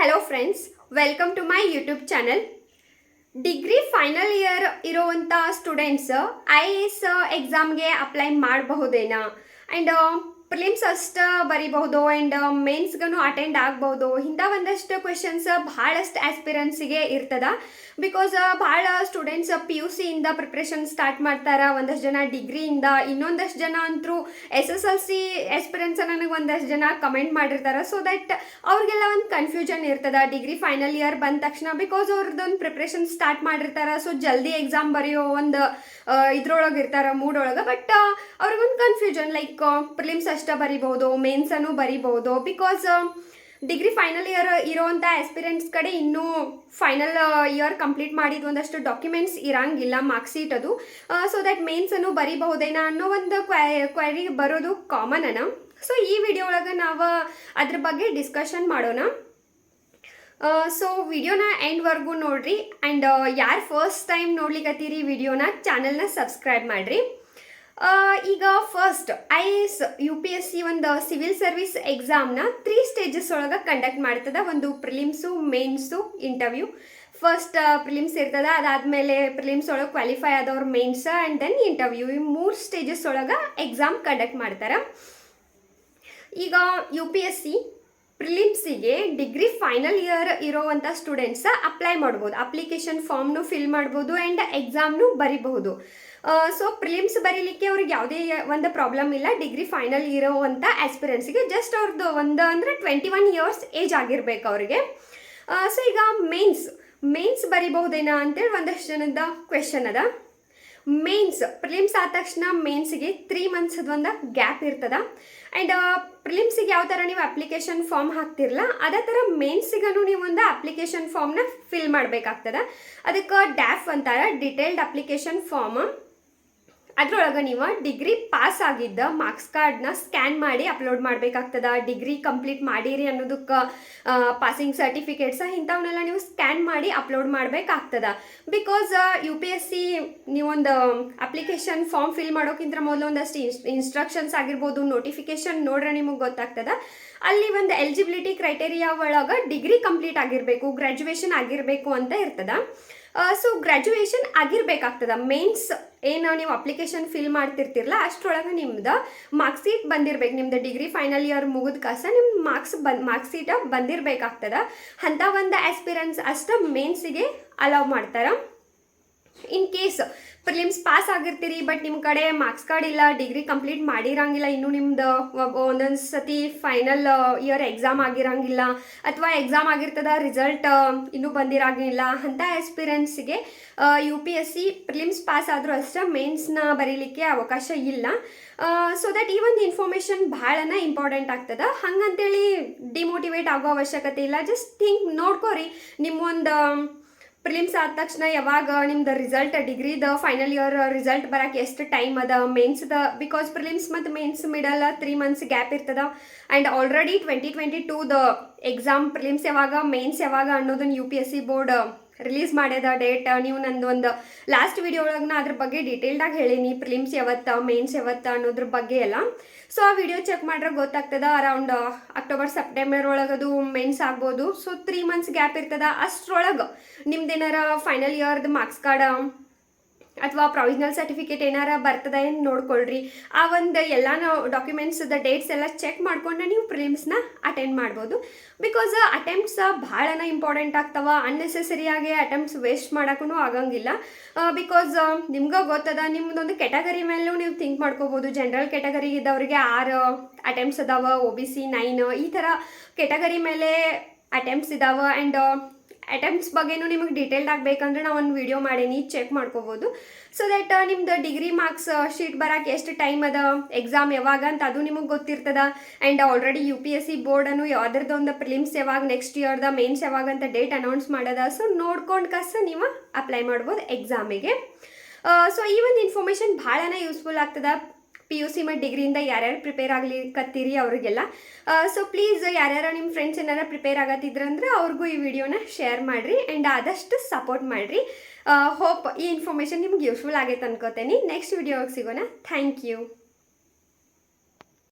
Hello friends, welcome to my YouTube channel. Degree final year ಇರುವಂಥ students IAS ಎಕ್ಸಾಮ್ಗೆ apply ಮಾಡಬಹುದೇನಾ and prelims ಅಷ್ಟು ಬರಿಬಹುದು and ಮೇನ್ಸ್ಗೂ attend ಆಗ್ಬೋದು. ಇಂಥ ಒಂದಷ್ಟು ಕ್ವೆಶನ್ಸ್ ಭಾಳಷ್ಟು ಆಸ್ಪಿರೆನ್ಸಿಗೆ ಇರ್ತದ. ಬಿಕಾಸ್ ಭಾಳ ಸ್ಟೂಡೆಂಟ್ಸ್ PUC ಇಂದ ಪ್ರಿಪ್ರೇಷನ್ ಸ್ಟಾರ್ಟ್ ಮಾಡ್ತಾರೆ, ಒಂದಷ್ಟು ಜನ ಡಿಗ್ರಿಯಿಂದ, ಇನ್ನೊಂದಷ್ಟು ಜನ ಅಂತರೂ SSLC ಆಸ್ಪಿರೆನ್ಸ್ ನನಗೆ ಒಂದಷ್ಟು ಜನ ಕಮೆಂಟ್ ಮಾಡಿರ್ತಾರೆ. ಸೊ ದಟ್ ಅವ್ರಿಗೆಲ್ಲ ಒಂದು ಕನ್ಫ್ಯೂಷನ್ ಇರ್ತದೆ ಡಿಗ್ರಿ ಫೈನಲ್ ಇಯರ್ ಬಂದ ತಕ್ಷಣ. ಬಿಕಾಸ್ ಅವ್ರದ್ದೊಂದು ಪ್ರಿಪ್ರೇಷನ್ ಸ್ಟಾರ್ಟ್ ಮಾಡಿರ್ತಾರೆ, ಸೊ ಜಲ್ದಿ ಎಕ್ಸಾಮ್ ಬರೆಯೋ ಒಂದು ಇದ್ರೊಳಗೆ ಇರ್ತಾರೆ, ಮೂಡೊಳಗೆ. ಬಟ್ ಅವ್ರಿಗೊಂದು ಕನ್ಫ್ಯೂಷನ್ ಲೈಕ್ ಪ್ರಿಲಿಮ್ಸ್ ಅಷ್ಟೇ ಬರಿಬೋದು, ಮೇನ್ಸನ್ನು ಬರಿಬೋದು. ಬಿಕಾಸ್ ಡಿಗ್ರಿ ಫೈನಲ್ ಇಯರ್ ಇರೋವಂಥ ಆಸ್ಪಿರೆಂಟ್ಸ್ ಕಡೆ ಇನ್ನೂ ಫೈನಲ್ ಇಯರ್ ಕಂಪ್ಲೀಟ್ ಮಾಡಿದ ಒಂದಷ್ಟು ಡಾಕ್ಯುಮೆಂಟ್ಸ್ ಇರಂಗಿಲ್ಲ, ಮಾರ್ಕ್ಸ್ ಶೀಟ್ ಅದು. ಸೊ ದಟ್ ಮೇನ್ಸನ್ನು ಬರಿಬಹುದೇನಾ ಅನ್ನೋ ಒಂದು ಕ್ವೈರಿ ಬರೋದು ಕಾಮನ್ ಅನ. ಸೊ ಈ ವಿಡಿಯೋ ಒಳಗೆ ನಾವು ಅದ್ರ ಬಗ್ಗೆ ಡಿಸ್ಕಷನ್ ಮಾಡೋಣ. ಸೊ ವಿಡಿಯೋನ ಎಂಡ್ವರೆಗೂ ನೋಡ್ರಿ. ಆ್ಯಂಡ್ ಯಾರು ಫಸ್ಟ್ ಟೈಮ್ ನೋಡ್ಲಿಕ್ಕತ್ತೀರಿ ವಿಡಿಯೋನ, ಚಾನಲ್ನ ಸಬ್ಸ್ಕ್ರೈಬ್ ಮಾಡಿರಿ. ಈಗ ಫಸ್ಟ್ IAS UPSC ಒಂದು ಸಿವಿಲ್ ಸರ್ವಿಸ್ ಎಕ್ಸಾಮ್ನ 3 ಸ್ಟೇಜಸ್ ಒಳಗೆ ಕಂಡಕ್ಟ್ ಮಾಡ್ತದೆ. ಒಂದು prelims, Mains, interview. First prelims ಇರ್ತದೆ, ಅದಾದಮೇಲೆ ಪ್ರಿಲಿಮ್ಸ್ ಒಳಗೆ ಕ್ವಾಲಿಫೈ ಆದವ್ರು ಮೇನ್ಸ್ ಆ್ಯಂಡ್ ದೆನ್ ಇಂಟರ್ವ್ಯೂ. ಈ 3 ಸ್ಟೇಜಸ್ ಒಳಗೆ ಎಕ್ಸಾಮ್ ಕಂಡಕ್ಟ್ ಮಾಡ್ತಾರೆ. ಈಗ UPSC ಪ್ರಿಲಿಮ್ಸಿಗೆ ಡಿಗ್ರಿ ಫೈನಲ್ ಇಯರ್ ಇರೋವಂಥ ಸ್ಟೂಡೆಂಟ್ಸ್ ಅಪ್ಲೈ ಮಾಡ್ಬೋದು, ಅಪ್ಲಿಕೇಶನ್ ಫಾರ್ಮ್ನು ಫಿಲ್ ಮಾಡ್ಬೋದು ಆ್ಯಂಡ್ ಎಕ್ಸಾಮ್ನು ಬರಿಬಹುದು. ಸೊ ಪ್ರಿಲಿಮ್ಸ್ ಬರೀಲಿಕ್ಕೆ ಅವ್ರಿಗೆ ಯಾವುದೇ ಒಂದು ಪ್ರಾಬ್ಲಮ್ ಇಲ್ಲ. ಡಿಗ್ರಿ ಫೈನಲ್ ಇರೋವಂಥ ಆಸ್ಪಿರೆನ್ಸಿಗೆ ಜಸ್ಟ್ ಅವ್ರದ್ದು ಒಂದು ಅಂದರೆ 21 ಇಯರ್ಸ್ ಏಜ್ ಆಗಿರ್ಬೇಕು ಅವ್ರಿಗೆ. ಸೊ ಈಗ ಮೇನ್ಸ್ ಬರಿಬಹುದೇನಾ ಅಂತೇಳಿ ಒಂದಷ್ಟು ಜನದ ಕ್ವೆಶನ್ ಅದ. ಮೇನ್ಸ್ ಪ್ರಿಲಿಮ್ಸ್ ಆದ ತಕ್ಷಣ ಮೇನ್ಸಿಗೆ 3 ಮಂತ್ಸ್ ಒಂದು ಗ್ಯಾಪ್ ಇರ್ತದ. ಆ್ಯಂಡ್ ಪ್ರಿಲಿಮ್ಸಿಗೆ ಯಾವ ಥರ ನೀವು ಅಪ್ಲಿಕೇಶನ್ ಫಾರ್ಮ್ ಹಾಕ್ತಿರಲ್ಲ, ಅದೇ ಥರ ಮೇನ್ಸಿಗೂ ನೀವು ಒಂದು ಅಪ್ಲಿಕೇಶನ್ ಫಾರ್ಮ್ನ ಫಿಲ್ ಮಾಡಬೇಕಾಗ್ತದೆ. ಅದಕ್ಕೆ DAF ಅಂತಾರೆ, ಡಿಟೇಲ್ಡ್ ಅಪ್ಲಿಕೇಶನ್ ಫಾರ್ಮ್. ಅದ್ರೊಳಗೆ ನೀವು ಡಿಗ್ರಿ ಪಾಸ್ ಆಗಿದ್ದ ಮಾರ್ಕ್ಸ್ ಕಾರ್ಡ್ನ ಸ್ಕ್ಯಾನ್ ಮಾಡಿ ಅಪ್ಲೋಡ್ ಮಾಡಬೇಕಾಗ್ತದ. ಡಿಗ್ರಿ ಕಂಪ್ಲೀಟ್ ಮಾಡಿರಿ ಅನ್ನೋದಕ್ಕೆ ಪಾಸಿಂಗ್ ಸರ್ಟಿಫಿಕೇಟ್ಸ್ ಇಂಥವನ್ನೆಲ್ಲ ನೀವು ಸ್ಕ್ಯಾನ್ ಮಾಡಿ ಅಪ್ಲೋಡ್ ಮಾಡಬೇಕಾಗ್ತದ. ಬಿಕಾಸ್ UPSC ನೀವೊಂದು ಅಪ್ಲಿಕೇಶನ್ ಫಾರ್ಮ್ ಫಿಲ್ ಮಾಡೋಕ್ಕಿಂತ ಮೊದಲು ಒಂದಷ್ಟು ಇನ್ಸ್ಟ್ರಕ್ಷನ್ಸ್ ಆಗಿರ್ಬೋದು, ನೋಟಿಫಿಕೇಶನ್ ನೋಡ್ರೆ ನಿಮಗೆ ಗೊತ್ತಾಗ್ತದ. ಅಲ್ಲಿ ಒಂದು ಎಲಿಜಿಬಿಲಿಟಿ ಕ್ರೈಟೇರಿಯಾ ಒಳಗೆ ಡಿಗ್ರಿ ಕಂಪ್ಲೀಟ್ ಆಗಿರಬೇಕು, ಗ್ರ್ಯಾಜುಯೇಷನ್ ಆಗಿರಬೇಕು ಅಂತ ಇರ್ತದ. So graduation ಆಗಿರಬೇಕಾಗ್ತದ. ಮೇನ್ಸ್ ಏನು ನೀವು ಅಪ್ಲಿಕೇಶನ್ ಫಿಲ್ ಮಾಡ್ತಿರ್ತಿರಲ್ಲ ಅಷ್ಟರೊಳಗೆ ನಿಮ್ದು ಮಾರ್ಕ್ಸ್ ಶೀಟ್ ಬಂದಿರ್ಬೇಕು. ನಿಮ್ದು ಡಿಗ್ರಿ ಫೈನಲ್ ಇಯರ್ ಮುಗಿದ ಕಾಸ ನಿಮ್ಮ ಮಾರ್ಕ್ಸ್ ಶೀಟ ಬಂದಿರಬೇಕಾಗ್ತದ. ಅಂಥ ಒಂದು ಆಸ್ಪಿರೆನ್ಸ್ ಅಷ್ಟು ಮೇನ್ಸಿಗೆ ಅಲೌ ಮಾಡ್ತಾರೆ. ಇನ್ ಕೇಸ್ ಪ್ರಿಲಿಮ್ಸ್ ಪಾಸ್ ಆಗಿರ್ತೀರಿ ಬಟ್ ನಿಮ್ಮ ಕಡೆ ಮಾರ್ಕ್ಸ್ ಕಾರ್ಡ್ ಇಲ್ಲ, ಡಿಗ್ರಿ ಕಂಪ್ಲೀಟ್ ಮಾಡಿರಂಗಿಲ್ಲ, ಇನ್ನೂ ನಿಮ್ದು ಒಂದೊಂದು ಸತಿ ಫೈನಲ್ ಇಯರ್ ಎಕ್ಸಾಮ್ ಆಗಿರಂಗಿಲ್ಲ, ಅಥವಾ ಎಕ್ಸಾಮ್ ಆಗಿರ್ತದ ರಿಸಲ್ಟ್ ಇನ್ನೂ ಬಂದಿರಂಗಿಲ್ಲ, ಅಂಥ ಆಸ್ಪಿರೆನ್ಸ್ಗೆ UPSC ಪ್ರಿಲಿಮ್ಸ್ ಪಾಸ್ ಆದರೂ ಅಷ್ಟೇ ಮೇನ್ಸ್ನ ಬರೀಲಿಕ್ಕೆ ಅವಕಾಶ ಇಲ್ಲ. ಸೊ ದಟ್ ಈ ಒಂದು ಇನ್ಫಾರ್ಮೇಷನ್ ಭಾಳನ ಇಂಪಾರ್ಟೆಂಟ್ ಆಗ್ತದೆ. ಹಂಗಂತೇಳಿ ಡಿಮೋಟಿವೇಟ್ ಆಗೋ ಅವಶ್ಯಕತೆ ಇಲ್ಲ. ಜಸ್ಟ್ ಥಿಂಕ್ ನೋಡ್ಕೋರಿ, ನಿಮ್ಮೊಂದು ಪ್ರಿಲಿಮ್ಸ್ ಆದ ತಕ್ಷಣ ಯಾವಾಗ ನಿಮ್ದು ರಿಸಲ್ಟ್, ಡಿಗ್ರಿದ ಫೈನಲ್ ಇಯರ್ ರಿಸಲ್ಟ್ ಬರೋಕ್ಕೆ ಎಷ್ಟು ಟೈಮ್ ಅದ, ಮೇನ್ಸ್ದ. ಬಿಕಾಸ್ ಪ್ರಿಲಿಮ್ಸ್ ಮತ್ತು ಮೇನ್ಸ್ ಮಿಡಲ್ 3 ಮಂತ್ಸ್ ಗ್ಯಾಪ್ ಇರ್ತದ. ಆ್ಯಂಡ್ ಆಲ್ರೆಡಿ 2022ದ ಎಕ್ಸಾಮ್ ಪ್ರಿಲಿಮ್ಸ್ ಯಾವಾಗ, ಮೇನ್ಸ್ ಯಾವಾಗ ಅನ್ನೋದನ್ನು UPSC ಬೋರ್ಡ್ ರಿಲೀಸ್ ಮಾಡ್ಯದ ಡೇಟ್. ನೀವು ನಂದು ಒಂದು ಲಾಸ್ಟ್ ವಿಡಿಯೋ ಒಳಗೆ ನಾ ಅದ್ರ ಬಗ್ಗೆ ಡೀಟೇಲ್ಡಾಗಿ ಹೇಳೀನಿ, ಪ್ರಿಲಿಮ್ಸ್ ಯಾವತ್ತು, ಮೇನ್ಸ್ ಯಾವತ್ತು ಅನ್ನೋದ್ರ ಬಗ್ಗೆ ಎಲ್ಲ. ಸೊ ಆ ವಿಡಿಯೋ ಚೆಕ್ ಮಾಡ್ರೆ ಗೊತ್ತಾಗ್ತದ. ಅರೌಂಡ್ ಅಕ್ಟೋಬರ್ ಸೆಪ್ಟೆಂಬರ್ ಒಳಗದು ಮೇನ್ಸ್ ಆಗ್ಬೋದು. ಸೊ 3 ಮಂತ್ಸ್ ಗ್ಯಾಪ್ ಇರ್ತದ. ಅಷ್ಟರೊಳಗೆ ನಿಮ್ದೇನಾರ ಫೈನಲ್ ಇಯರ್ದು ಮಾರ್ಕ್ಸ್ ಕಾರ್ಡ್ ಅಥವಾ ಪ್ರೊವಿಷನಲ್ ಸರ್ಟಿಫಿಕೇಟ್ ಏನಾರ ಬರ್ತದ ಏನು ನೋಡ್ಕೊಳ್ರಿ. ಆ ಒಂದು ಎಲ್ಲ ಡಾಕ್ಯುಮೆಂಟ್ಸ್ದ ಡೇಟ್ಸ್ ಎಲ್ಲ ಚೆಕ್ ಮಾಡ್ಕೊಂಡು ನೀವು ಪ್ರಿಲಿಮ್ಸ್ನ ಅಟೆಂಡ್ ಮಾಡ್ಬೋದು. ಬಿಕಾಸ್ ಅಟೆಂಪ್ಟ್ಸ್ ಭಾಳನ ಇಂಪಾರ್ಟೆಂಟ್ ಆಗ್ತವ. ಅನ್ನೆಸೆಸರಿಯಾಗಿ ಅಟೆಂಪ್ಟ್ಸ್ ವೇಸ್ಟ್ ಮಾಡೋಕ್ಕೂ ಆಗಂಗಿಲ್ಲ. ಬಿಕಾಸ್ ನಿಮ್ಗೆ ಗೊತ್ತದ, ನಿಮ್ದೊಂದು ಕೆಟಗರಿ ಮೇಲೂ ನೀವು ಥಿಂಕ್ ಮಾಡ್ಕೋಬೋದು. ಜನರಲ್ ಕೆಟಗರಿ ಇದ್ದವ್ರಿಗೆ 6 ಅಟೆಂಪ್ಟ್ಸ್ ಅದಾವ, OBC 9, ಈ ಥರ ಕೆಟಗರಿ ಮೇಲೆ ಅಟೆಂಪ್ಟ್ಸ್ ಇದಾವೆ. ಆ್ಯಂಡ್ ಅಟೆಂಪ್ಟ್ಸ್ ಬಗ್ಗೆನೂ ನಿಮಗೆ ಡೀಟೇಲ್ಡ್ ಆಗಬೇಕಂದ್ರೆ ನಾವು ಒಂದು ವಿಡಿಯೋ ಮಾಡೀನಿ, ಚೆಕ್ ಮಾಡ್ಕೋಬೋದು. ಸೊ ದಟ್ ನಿಮ್ದು ಡಿಗ್ರಿ ಮಾರ್ಕ್ಸ್ ಶೀಟ್ ಬರೋಕ್ಕೆ ಎಷ್ಟು ಟೈಮ್ ಅದ, ಎಕ್ಸಾಮ್ ಯಾವಾಗ ಅಂತ ಅದು ನಿಮಗೆ ಗೊತ್ತಿರ್ತದ. ಆ್ಯಂಡ್ ಆಲ್ರೆಡಿ UPSC ಬೋರ್ಡನ್ನು ಯಾವ್ದ್ರದ್ದು ಒಂದು ಪ್ರಿಲಿಮ್ಸ್ ಯಾವಾಗ, ನೆಕ್ಸ್ಟ್ ಇಯರ್ದ ಮೇನ್ಸ್ ಯಾವಾಗ ಅಂತ ಡೇಟ್ ಅನೌನ್ಸ್ ಮಾಡದ. ಸೊ ನೋಡ್ಕೊಂಡು ಕಸ ನೀವು ಅಪ್ಲೈ ಮಾಡ್ಬೋದು ಎಕ್ಸಾಮಿಗೆ. ಸೊ ಈ ಒಂದು ಇನ್ಫಾರ್ಮೇಷನ್ ಭಾಳನ ಯೂಸ್ಫುಲ್ ಆಗ್ತದ PUC ಮತ್ತು ಡಿಗ್ರಿಯಿಂದ ಯಾರ್ಯಾರು ಪ್ರಿಪೇರ್ ಆಗ್ಲಿಕ್ಕತ್ತೀರಿ ಅವ್ರಿಗೆಲ್ಲ. ಸೊ ಪ್ಲೀಸ್ ಯಾರ್ಯಾರು ನಿಮ್ಮ ಫ್ರೆಂಡ್ಸ್ ಏನಾರ ಪ್ರಿಪೇರ್ ಆಗತ್ತಿದ್ರಂದ್ರೆ ಅವ್ರಿಗೂ ಈ ವಿಡಿಯೋನ ಶೇರ್ ಮಾಡಿರಿ ಆ್ಯಂಡ್ ಆದಷ್ಟು ಸಪೋರ್ಟ್ ಮಾಡಿರಿ. ಹೋಪ್ ಈ ಇನ್ಫಾರ್ಮೇಷನ್ ನಿಮ್ಗೆ ಯೂಸ್ಫುಲ್ ಆಗೈತೆ ಅನ್ಕೋತೇನೆ. ನೆಕ್ಸ್ಟ್ ವಿಡಿಯೋಗೆ ಸಿಗೋಣ. Thank you.